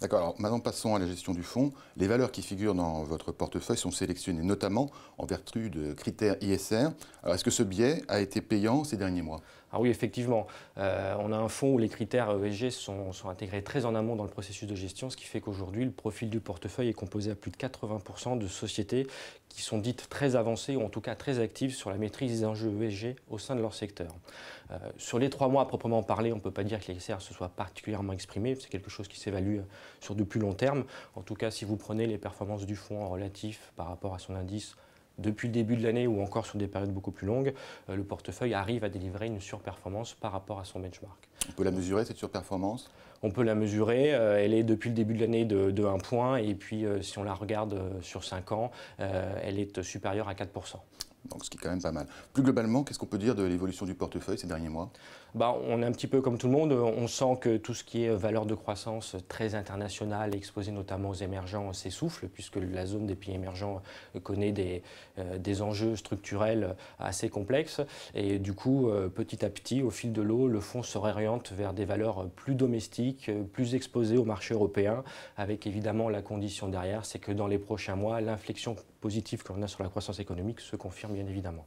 D'accord, alors maintenant passons à la gestion du fonds. Les valeurs qui figurent dans votre portefeuille sont sélectionnées notamment en vertu de critères ISR. Alors est-ce que ce biais a été payant ces derniers mois? Ah oui, effectivement, on a un fonds où les critères ESG sont intégrés très en amont dans le processus de gestion, ce qui fait qu'aujourd'hui, le profil du portefeuille est composé à plus de 80% de sociétés qui sont dites très avancées ou en tout cas très actives sur la maîtrise des enjeux ESG au sein de leur secteur. Sur les 3 mois à proprement parler, on ne peut pas dire que les CR se soient particulièrement exprimés, c'est quelque chose qui s'évalue sur de plus long terme. En tout cas, si vous prenez les performances du fonds en relatif par rapport à son indice, depuis le début de l'année ou encore sur des périodes beaucoup plus longues, le portefeuille arrive à délivrer une surperformance par rapport à son benchmark. On peut la mesurer, cette surperformance? On peut la mesurer, elle est depuis le début de l'année de 1 point et puis si on la regarde sur 5 ans, elle est supérieure à 4%. Donc ce qui est quand même pas mal. Plus globalement, qu'est-ce qu'on peut dire de l'évolution du portefeuille ces derniers mois? Bah, on est un petit peu comme tout le monde, on sent que tout ce qui est valeur de croissance très internationale, exposée notamment aux émergents, s'essouffle, puisque la zone des pays émergents connaît des enjeux structurels assez complexes. Et du coup, petit à petit, au fil de l'eau, le fonds se réoriente vers des valeurs plus domestiques, plus exposées au marché européen, avec évidemment la condition derrière, c'est que dans les prochains mois, l'inflexion positive que l'on a sur la croissance économique se confirme bien évidemment.